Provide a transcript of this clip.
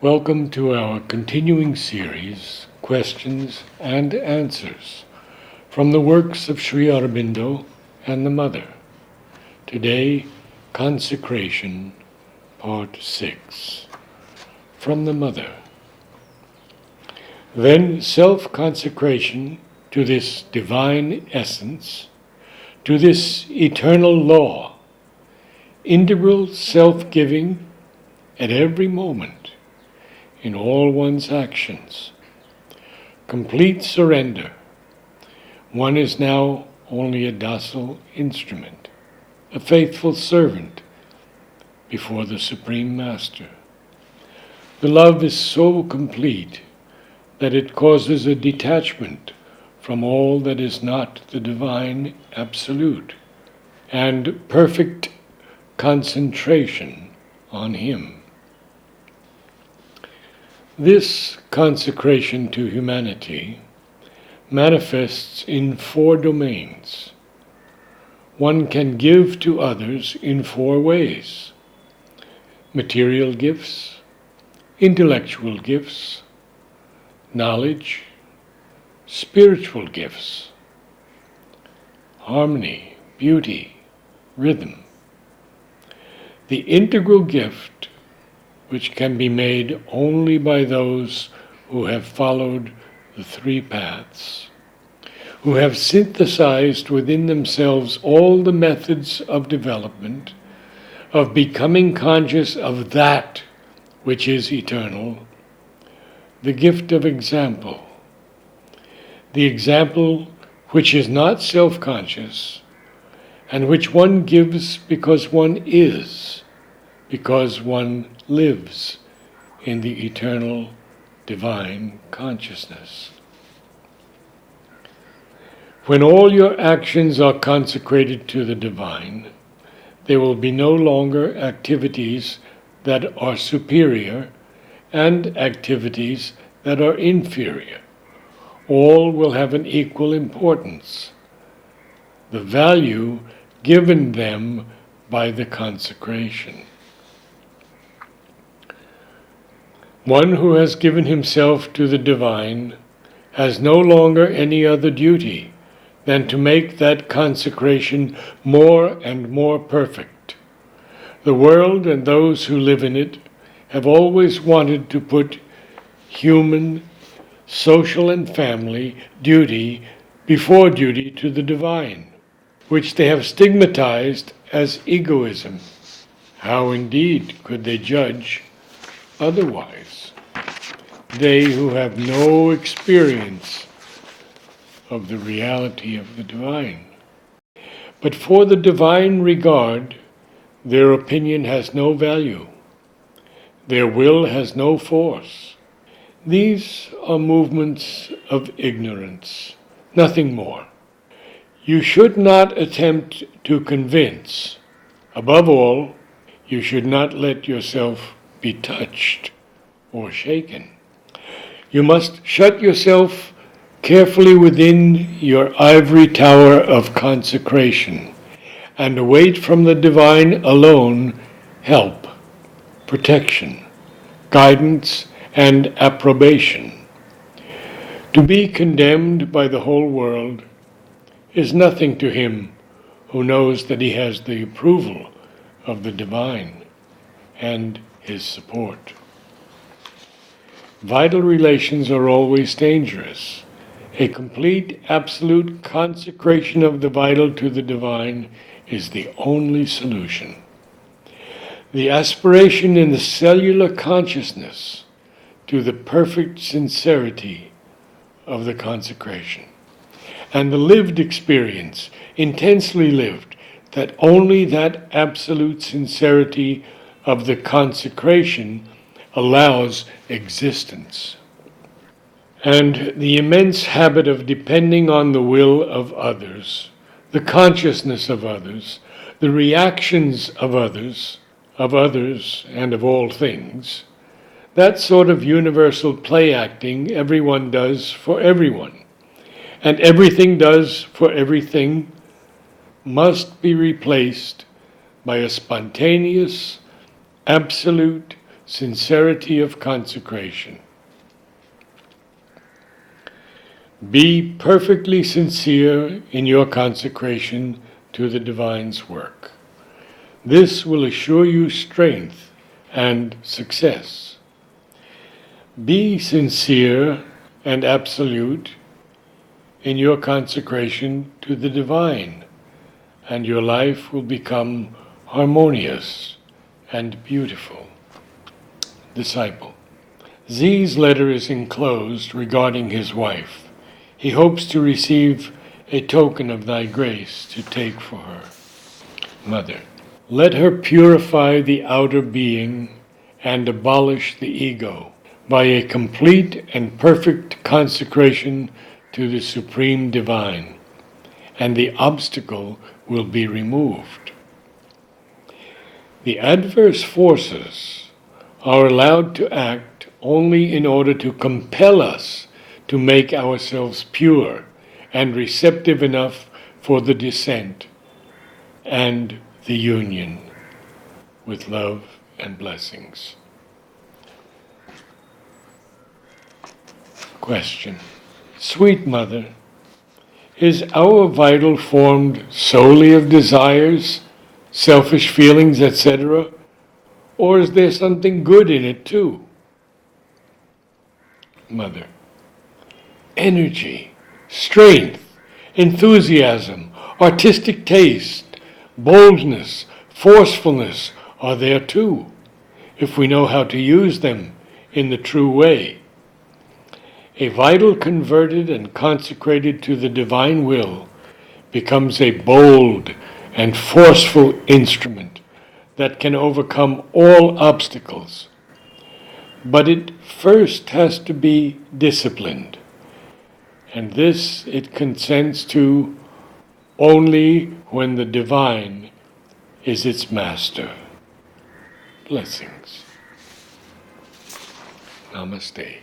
Welcome to our continuing series, Questions and Answers, from the works of Sri Aurobindo and the Mother. Today, Consecration, Part 6, from the Mother. Then self-consecration to this divine essence, to this eternal law, integral self-giving at every moment, in all one's actions, complete surrender. One is now only a docile instrument, a faithful servant before the Supreme Master. The love is so complete that it causes a detachment from all that is not the divine absolute, and perfect concentration on Him. This consecration to humanity manifests in 4 domains. One can give to others in 4 ways: material gifts, intellectual gifts, knowledge, spiritual gifts, harmony, beauty, rhythm. The integral gift, which can be made only by those who have followed the 3 paths, who have synthesized within themselves all the methods of development, of becoming conscious of that which is eternal, the gift of example, the example which is not self-conscious, and which one gives because one is, because one lives in the eternal divine consciousness. When all your actions are consecrated to the divine, there will be no longer activities that are superior and activities that are inferior. All will have an equal importance, the value given them by the consecration. One who has given himself to the divine has no longer any other duty than to make that consecration more and more perfect. The world and those who live in it have always wanted to put human, social and family duty before duty to the divine, which they have stigmatized as egoism. How indeed could they judge otherwise? They who have no experience of the reality of the divine. But for the divine regard, their opinion has no value. Their will has no force. These are movements of ignorance, nothing more. You should not attempt to convince. Above all, you should not let yourself be touched or shaken. You must shut yourself carefully within your ivory tower of consecration and await from the divine alone help, protection, guidance, and approbation. To be condemned by the whole world is nothing to him who knows that he has the approval of the divine and his support. Vital relations are always dangerous. A complete, absolute consecration of the vital to the divine is the only solution. The aspiration in the cellular consciousness to the perfect sincerity of the consecration, and the lived experience, intensely lived, that only that absolute sincerity of the consecration allows existence. And the immense habit of depending on the will of others, the consciousness of others, the reactions of others, and of all things, that sort of universal play acting everyone does for everyone, and everything does for everything, must be replaced by a spontaneous, absolute, sincerity of consecration. Be perfectly sincere in your consecration to the Divine's work. This will assure you strength and success. Be sincere and absolute in your consecration to the Divine, and your life will become harmonious and beautiful. Disciple. Z's letter is enclosed regarding his wife. He hopes to receive a token of thy grace to take for her. Mother. Let her purify the outer being and abolish the ego by a complete and perfect consecration to the Supreme Divine, and the obstacle will be removed. The adverse forces are allowed to act only in order to compel us to make ourselves pure and receptive enough for the descent and the union with love and blessings. Question. Sweet Mother, is our vital formed solely of desires, selfish feelings, etc., or is there something good in it too? Mother. Energy, strength, enthusiasm, artistic taste, boldness, forcefulness are there too, if we know how to use them in the true way. A vital converted and consecrated to the divine will becomes a bold and forceful instrument that can overcome all obstacles. But it first has to be disciplined, and this it consents to only when the divine is its master. Blessings. Namaste.